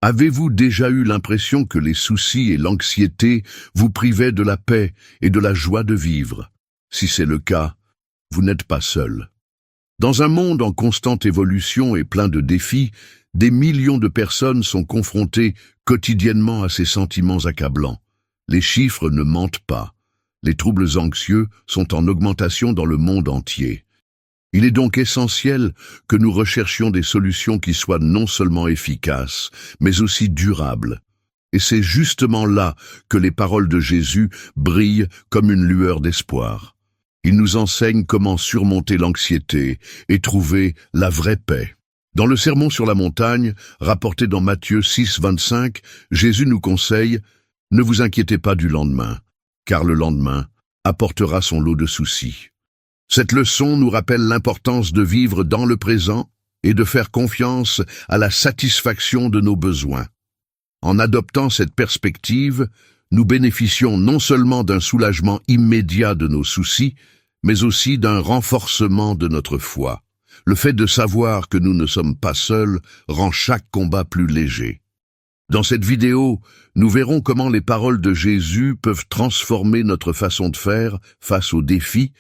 Avez-vous déjà eu l'impression que les soucis et l'anxiété vous privaient de la paix et de la joie de vivre? Si c'est le cas, vous n'êtes pas seul. Dans un monde en constante évolution et plein de défis, des millions de personnes sont confrontées quotidiennement à ces sentiments accablants. Les chiffres ne mentent pas. Les troubles anxieux sont en augmentation dans le monde entier. Il est donc essentiel que nous recherchions des solutions qui soient non seulement efficaces, mais aussi durables. Et c'est justement là que les paroles de Jésus brillent comme une lueur d'espoir. Il nous enseigne comment surmonter l'anxiété et trouver la vraie paix. Dans le Sermon sur la montagne, rapporté dans Matthieu 6, 25, Jésus nous conseille « Ne vous inquiétez pas du lendemain, car le lendemain apportera son lot de soucis. » Cette leçon nous rappelle l'importance de vivre dans le présent et de faire confiance à la satisfaction de nos besoins. En adoptant cette perspective, nous bénéficions non seulement d'un soulagement immédiat de nos soucis, mais aussi d'un renforcement de notre foi. Le fait de savoir que nous ne sommes pas seuls rend chaque combat plus léger. Dans cette vidéo, nous verrons comment les paroles de Jésus peuvent transformer notre façon de faire face aux défis,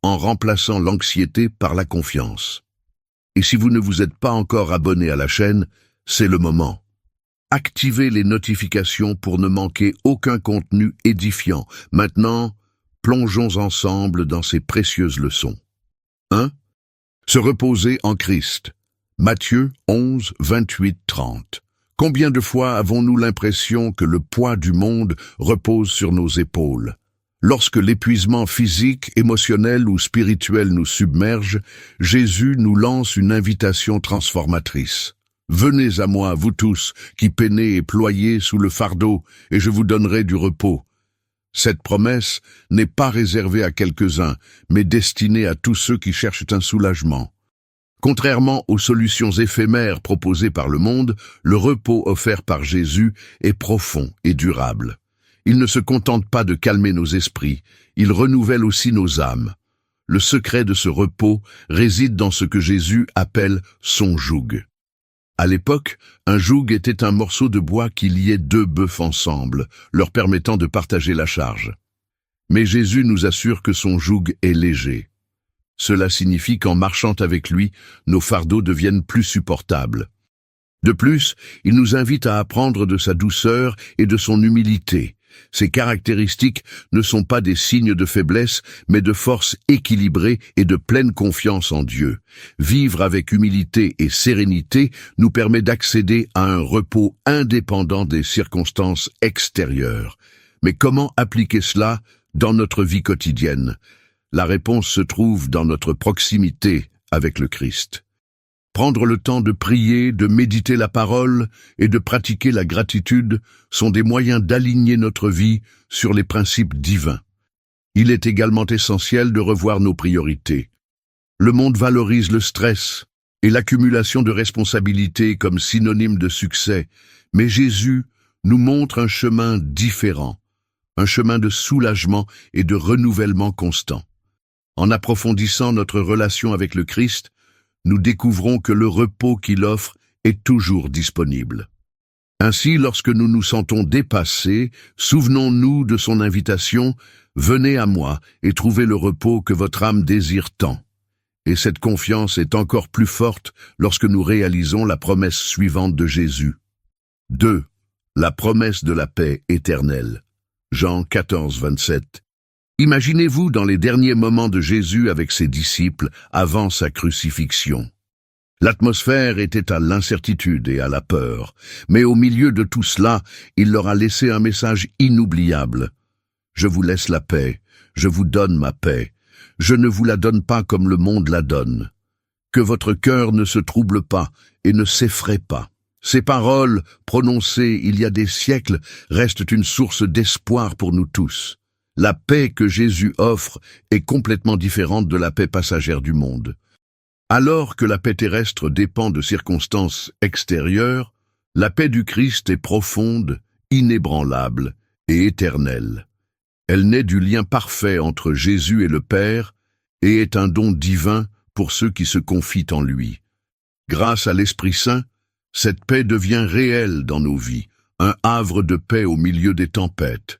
en remplaçant l'anxiété par la confiance. Et si vous ne vous êtes pas encore abonné à la chaîne, c'est le moment. Activez les notifications pour ne manquer aucun contenu édifiant. Maintenant, plongeons ensemble dans ces précieuses leçons. 1. Se reposer en Christ. Matthieu 11, 28, 30. Combien de fois avons-nous l'impression que le poids du monde repose sur nos épaules? Lorsque l'épuisement physique, émotionnel ou spirituel nous submerge, Jésus nous lance une invitation transformatrice. « Venez à moi, vous tous, qui peinez et ployez sous le fardeau, et je vous donnerai du repos. » Cette promesse n'est pas réservée à quelques-uns, mais destinée à tous ceux qui cherchent un soulagement. Contrairement aux solutions éphémères proposées par le monde, le repos offert par Jésus est profond et durable. Il ne se contente pas de calmer nos esprits, il renouvelle aussi nos âmes. Le secret de ce repos réside dans ce que Jésus appelle son joug. À l'époque, un joug était un morceau de bois qui liait deux bœufs ensemble, leur permettant de partager la charge. Mais Jésus nous assure que son joug est léger. Cela signifie qu'en marchant avec lui, nos fardeaux deviennent plus supportables. De plus, il nous invite à apprendre de sa douceur et de son humilité. Ces caractéristiques ne sont pas des signes de faiblesse, mais de force équilibrée et de pleine confiance en Dieu. Vivre avec humilité et sérénité nous permet d'accéder à un repos indépendant des circonstances extérieures. Mais comment appliquer cela dans notre vie quotidienne? La réponse se trouve dans notre proximité avec le Christ. Prendre le temps de prier, de méditer la parole et de pratiquer la gratitude sont des moyens d'aligner notre vie sur les principes divins. Il est également essentiel de revoir nos priorités. Le monde valorise le stress et l'accumulation de responsabilités comme synonyme de succès, mais Jésus nous montre un chemin différent, un chemin de soulagement et de renouvellement constant. En approfondissant notre relation avec le Christ, nous découvrons que le repos qu'il offre est toujours disponible. Ainsi, lorsque nous nous sentons dépassés, souvenons-nous de son invitation « Venez à moi et trouvez le repos que votre âme désire tant ». Et cette confiance est encore plus forte lorsque nous réalisons la promesse suivante de Jésus. 2. La promesse de la paix éternelle. Jean 14, 27. Imaginez-vous dans les derniers moments de Jésus avec ses disciples avant sa crucifixion. L'atmosphère était à l'incertitude et à la peur, mais au milieu de tout cela, il leur a laissé un message inoubliable. « Je vous laisse la paix, je vous donne ma paix, je ne vous la donne pas comme le monde la donne. Que votre cœur ne se trouble pas et ne s'effraie pas. » Ces paroles, prononcées il y a des siècles, restent une source d'espoir pour nous tous. La paix que Jésus offre est complètement différente de la paix passagère du monde. Alors que la paix terrestre dépend de circonstances extérieures, la paix du Christ est profonde, inébranlable et éternelle. Elle naît du lien parfait entre Jésus et le Père et est un don divin pour ceux qui se confient en lui. Grâce à l'Esprit Saint, Cette paix devient réelle dans nos vies, un havre de paix au milieu des tempêtes.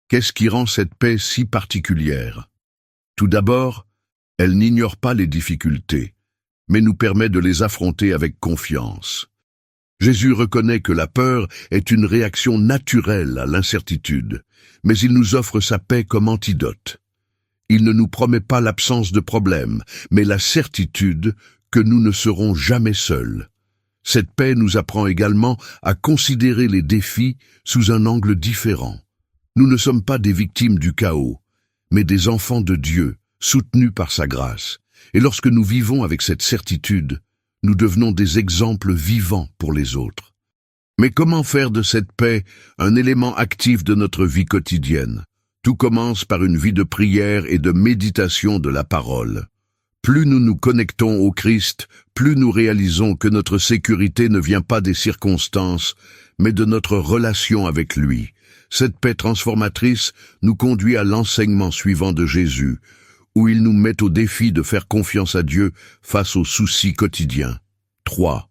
Qu'est-ce qui rend cette paix si particulière? Tout d'abord, elle n'ignore pas les difficultés, mais nous permet de les affronter avec confiance. Jésus reconnaît que la peur est une réaction naturelle à l'incertitude, mais il nous offre sa paix comme antidote. Il ne nous promet pas l'absence de problèmes, mais la certitude que nous ne serons jamais seuls. Cette paix nous apprend également à considérer les défis sous un angle différent. Nous ne sommes pas des victimes du chaos, mais des enfants de Dieu, soutenus par sa grâce. Et lorsque nous vivons avec cette certitude, nous devenons des exemples vivants pour les autres. Mais comment faire de cette paix un élément actif de notre vie quotidienne? Tout commence par une vie de prière et de méditation de la parole. Plus nous nous connectons au Christ, plus nous réalisons que notre sécurité ne vient pas des circonstances, mais de notre relation avec lui. Cette paix transformatrice nous conduit à l'enseignement suivant de Jésus, où il nous met au défi de faire confiance à Dieu face aux soucis quotidiens. 3.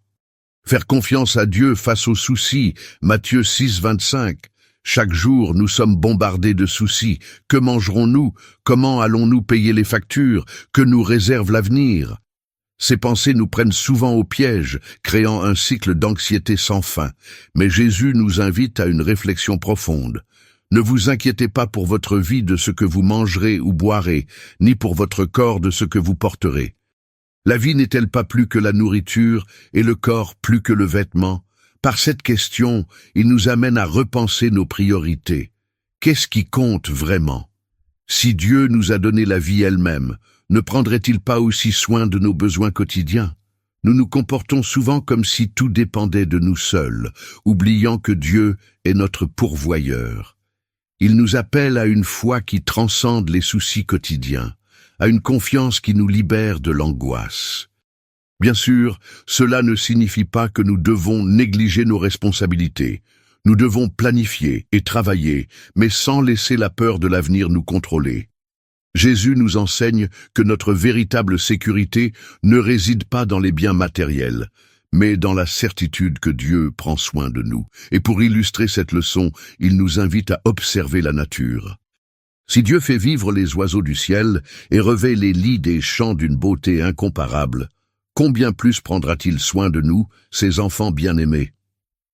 Faire confiance à Dieu face aux soucis. Matthieu 6, 25. Chaque jour, nous sommes bombardés de soucis. Que mangerons-nous? Comment allons-nous payer les factures? Que nous réserve l'avenir? Ces pensées nous prennent souvent au piège, créant un cycle d'anxiété sans fin. Mais Jésus nous invite à une réflexion profonde. Ne vous inquiétez pas pour votre vie de ce que vous mangerez ou boirez, ni pour votre corps de ce que vous porterez. La vie n'est-elle pas plus que la nourriture et le corps plus que le vêtement? Par cette question, il nous amène à repenser nos priorités. Qu'est-ce qui compte vraiment? Si Dieu nous a donné la vie elle-même, ne prendrait-il pas aussi soin de nos besoins quotidiens? Nous nous comportons souvent comme si tout dépendait de nous seuls, oubliant que Dieu est notre pourvoyeur. Il nous appelle à une foi qui transcende les soucis quotidiens, à une confiance qui nous libère de l'angoisse. Bien sûr, cela ne signifie pas que nous devons négliger nos responsabilités. Nous devons planifier et travailler, mais sans laisser la peur de l'avenir nous contrôler. Jésus nous enseigne que notre véritable sécurité ne réside pas dans les biens matériels, mais dans la certitude que Dieu prend soin de nous. Et pour illustrer cette leçon, il nous invite à observer la nature. Si Dieu fait vivre les oiseaux du ciel et revêt les lits des champs d'une beauté incomparable, combien plus prendra-t-il soin de nous, ses enfants bien-aimés?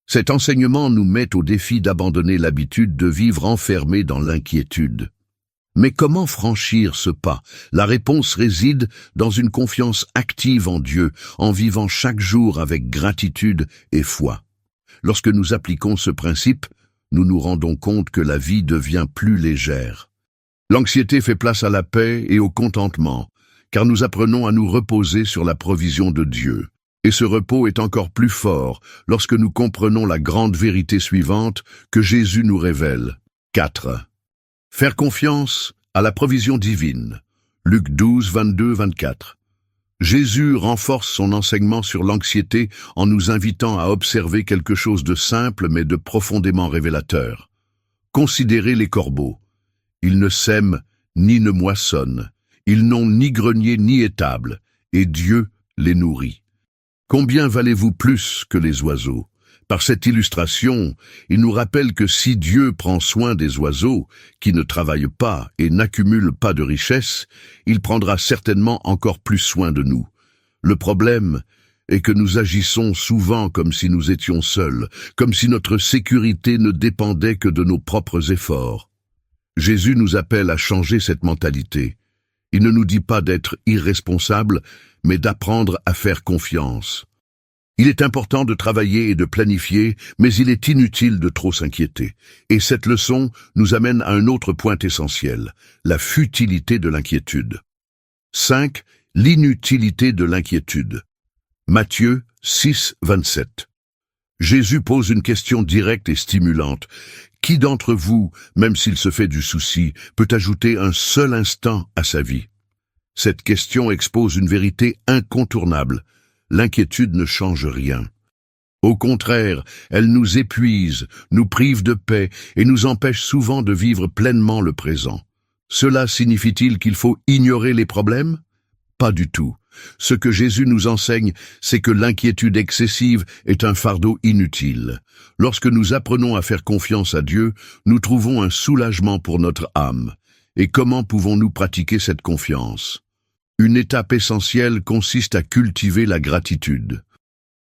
Cet enseignement nous met au défi d'abandonner l'habitude de vivre enfermés dans l'inquiétude. Mais comment franchir ce pas? La réponse réside dans une confiance active en Dieu, en vivant chaque jour avec gratitude et foi. Lorsque nous appliquons ce principe, nous nous rendons compte que la vie devient plus légère. L'anxiété fait place à la paix et au contentement, car nous apprenons à nous reposer sur la provision de Dieu. Et ce repos est encore plus fort lorsque nous comprenons la grande vérité suivante que Jésus nous révèle. 4. Faire confiance à la provision divine. Luc 12, 22, 24. Jésus renforce son enseignement sur l'anxiété en nous invitant à observer quelque chose de simple mais de profondément révélateur. Considérez les corbeaux. Ils ne sèment ni ne moissonnent. Ils n'ont ni grenier ni étable, et Dieu les nourrit. Combien valez-vous plus que les oiseaux? Par cette illustration, il nous rappelle que si Dieu prend soin des oiseaux, qui ne travaillent pas et n'accumulent pas de richesses, il prendra certainement encore plus soin de nous. Le problème est que nous agissons souvent comme si nous étions seuls, comme si notre sécurité ne dépendait que de nos propres efforts. Jésus nous appelle à changer cette mentalité. Il ne nous dit pas d'être irresponsables, mais d'apprendre à faire confiance. Il est important de travailler et de planifier, mais il est inutile de trop s'inquiéter. Et cette leçon nous amène à un autre point essentiel, la futilité de l'inquiétude. 5. L'inutilité de l'inquiétude. Matthieu 6, 27. Jésus pose une question directe et stimulante. Qui d'entre vous, même s'il se fait du souci, peut ajouter un seul instant à sa vie? Cette question expose une vérité incontournable. L'inquiétude ne change rien. Au contraire, elle nous épuise, nous prive de paix et nous empêche souvent de vivre pleinement le présent. Cela signifie-t-il qu'il faut ignorer les problèmes? Pas du tout. Ce que Jésus nous enseigne, c'est que l'inquiétude excessive est un fardeau inutile. Lorsque nous apprenons à faire confiance à Dieu, nous trouvons un soulagement pour notre âme. Et comment pouvons-nous pratiquer cette confiance? Une étape essentielle consiste à cultiver la gratitude.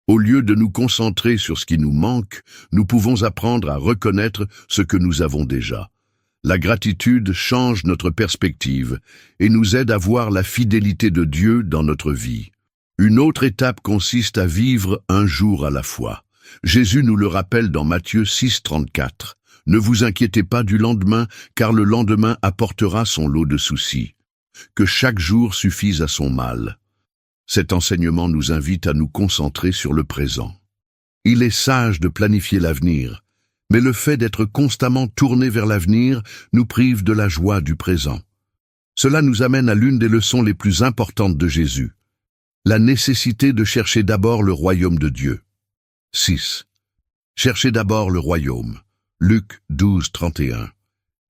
Au lieu de nous concentrer sur ce qui nous manque, nous pouvons apprendre à reconnaître ce que nous avons déjà. La gratitude change notre perspective et nous aide à voir la fidélité de Dieu dans notre vie. Une autre étape consiste à vivre un jour à la fois. Jésus nous le rappelle dans Matthieu 6,34. « Ne vous inquiétez pas du lendemain, car le lendemain apportera son lot de soucis. Que chaque jour suffise à son mal. » Cet enseignement nous invite à nous concentrer sur le présent. Il est sage de planifier l'avenir, mais le fait d'être constamment tourné vers l'avenir nous prive de la joie du présent. Cela nous amène à l'une des leçons les plus importantes de Jésus, la nécessité de chercher d'abord le royaume de Dieu. 6. Cherchez d'abord le royaume. Luc 12, 31.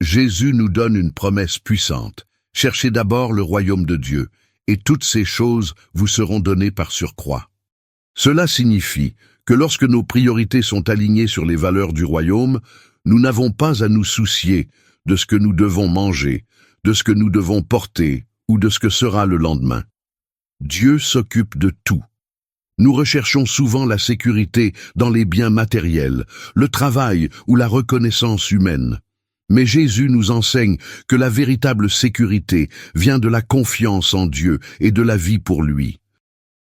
Jésus nous donne une promesse puissante. Cherchez d'abord le royaume de Dieu, et toutes ces choses vous seront données par surcroît. Cela signifie que lorsque nos priorités sont alignées sur les valeurs du royaume, nous n'avons pas à nous soucier de ce que nous devons manger, de ce que nous devons porter ou de ce que sera le lendemain. Dieu s'occupe de tout. Nous recherchons souvent la sécurité dans les biens matériels, le travail ou la reconnaissance humaine. Mais Jésus nous enseigne que la véritable sécurité vient de la confiance en Dieu et de la vie pour lui.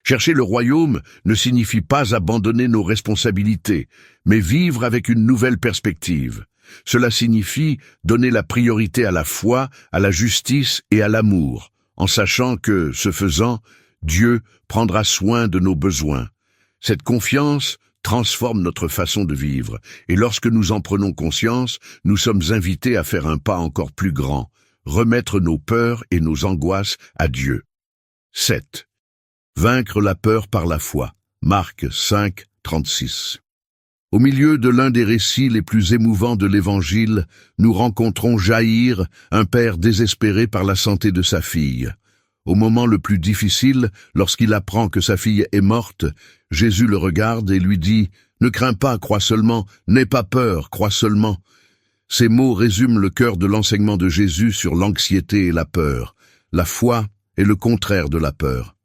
Chercher le royaume ne signifie pas abandonner nos responsabilités, mais vivre avec une nouvelle perspective. Cela signifie donner la priorité à la foi, à la justice et à l'amour, en sachant que, ce faisant, Dieu prendra soin de nos besoins. Cette confiance transforme notre façon de vivre, et lorsque nous en prenons conscience, nous sommes invités à faire un pas encore plus grand, remettre nos peurs et nos angoisses à Dieu. 7. Vaincre la peur par la foi. Marc 5, 36. Au milieu de l'un des récits les plus émouvants de l'Évangile, nous rencontrons Jaïr, un père désespéré par la santé de sa fille. Au moment le plus difficile, lorsqu'il apprend que sa fille est morte, Jésus le regarde et lui dit « Ne crains pas, crois seulement, n'aie pas peur, crois seulement ». Ces mots résument le cœur de l'enseignement de Jésus sur l'anxiété et la peur. La foi est le contraire de la peur.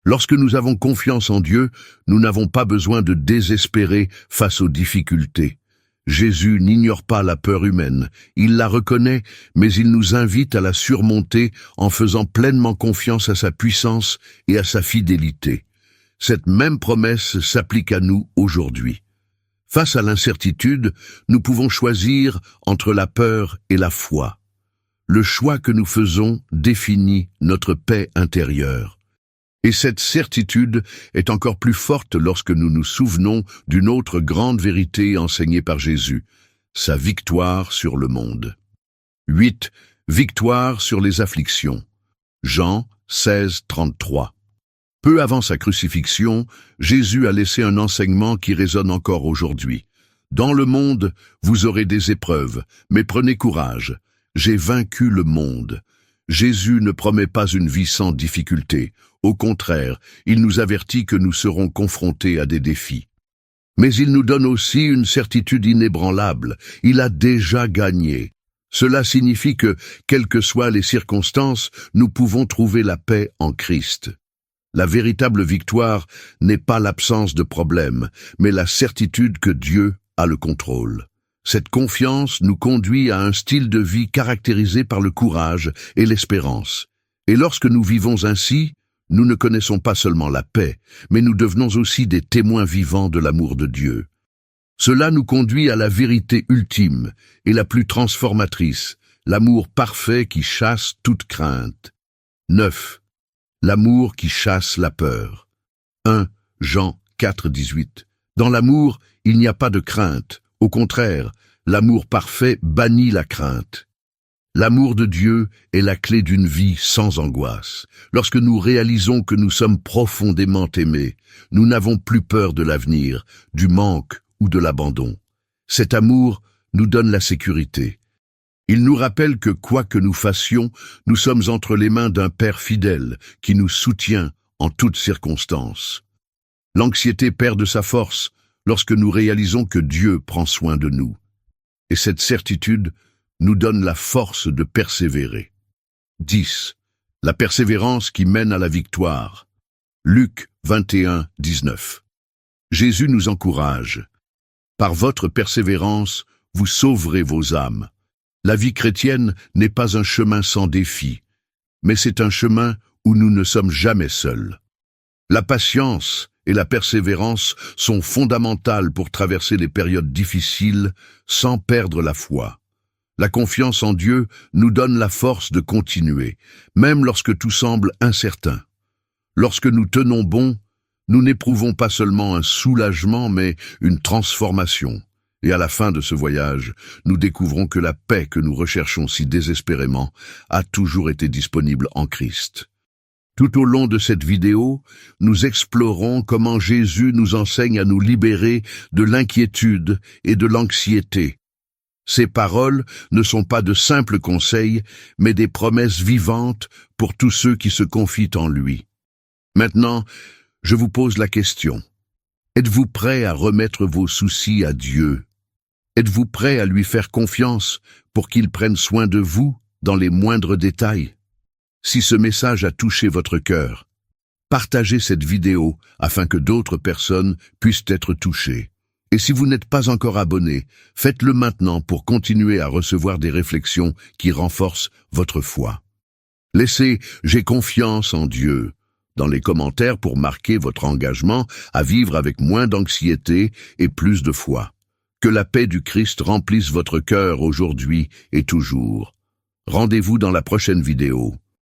Lorsque nous avons confiance en Dieu, nous n'avons pas besoin de désespérer face aux difficultés. Jésus n'ignore pas la peur humaine, il la reconnaît, mais il nous invite à la surmonter en faisant pleinement confiance à sa puissance et à sa fidélité. Cette même promesse s'applique à nous aujourd'hui. Face à l'incertitude, nous pouvons choisir entre la peur et la foi. Le choix que nous faisons définit notre paix intérieure. Et cette certitude est encore plus forte lorsque nous nous souvenons d'une autre grande vérité enseignée par Jésus, sa victoire sur le monde. 8. Victoire sur les afflictions. Jean 16, 33. Peu avant sa crucifixion, Jésus a laissé un enseignement qui résonne encore aujourd'hui. « Dans le monde, vous aurez des épreuves, mais prenez courage, j'ai vaincu le monde. » Jésus ne promet pas une vie sans difficulté. Au contraire, il nous avertit que nous serons confrontés à des défis. Mais il nous donne aussi une certitude inébranlable. Il a déjà gagné. Cela signifie que, quelles que soient les circonstances, nous pouvons trouver la paix en Christ. La véritable victoire n'est pas l'absence de problèmes, mais la certitude que Dieu a le contrôle. Cette confiance nous conduit à un style de vie caractérisé par le courage et l'espérance. Et lorsque nous vivons ainsi, nous ne connaissons pas seulement la paix, mais nous devenons aussi des témoins vivants de l'amour de Dieu. Cela nous conduit à la vérité ultime et la plus transformatrice, l'amour parfait qui chasse toute crainte. 9. L'amour qui chasse la peur. 1 Jean 4, 18. Dans l'amour, il n'y a pas de crainte. Au contraire, l'amour parfait bannit la crainte. L'amour de Dieu est la clé d'une vie sans angoisse. Lorsque nous réalisons que nous sommes profondément aimés, nous n'avons plus peur de l'avenir, du manque ou de l'abandon. Cet amour nous donne la sécurité. Il nous rappelle que quoi que nous fassions, nous sommes entre les mains d'un Père fidèle qui nous soutient en toutes circonstances. L'anxiété perd de sa force lorsque nous réalisons que Dieu prend soin de nous. Et cette certitude nous donne la force de persévérer. 10. La persévérance qui mène à la victoire. Luc 21, 19. Jésus nous encourage. Par votre persévérance, vous sauverez vos âmes. La vie chrétienne n'est pas un chemin sans défis, mais c'est un chemin où nous ne sommes jamais seuls. La patience et la persévérance sont fondamentales pour traverser les périodes difficiles sans perdre la foi. La confiance en Dieu nous donne la force de continuer, même lorsque tout semble incertain. Lorsque nous tenons bon, nous n'éprouvons pas seulement un soulagement, mais une transformation. Et à la fin de ce voyage, nous découvrons que la paix que nous recherchons si désespérément a toujours été disponible en Christ. Tout au long de cette vidéo, nous explorons comment Jésus nous enseigne à nous libérer de l'inquiétude et de l'anxiété. Ces paroles ne sont pas de simples conseils, mais des promesses vivantes pour tous ceux qui se confient en lui. Maintenant, je vous pose la question. Êtes-vous prêt à remettre vos soucis à Dieu? Êtes-vous prêt à lui faire confiance pour qu'il prenne soin de vous dans les moindres détails? Si ce message a touché votre cœur, partagez cette vidéo afin que d'autres personnes puissent être touchées. Et si vous n'êtes pas encore abonné, faites-le maintenant pour continuer à recevoir des réflexions qui renforcent votre foi. Laissez « J'ai confiance en Dieu » dans les commentaires pour marquer votre engagement à vivre avec moins d'anxiété et plus de foi. Que la paix du Christ remplisse votre cœur aujourd'hui et toujours. Rendez-vous dans la prochaine vidéo.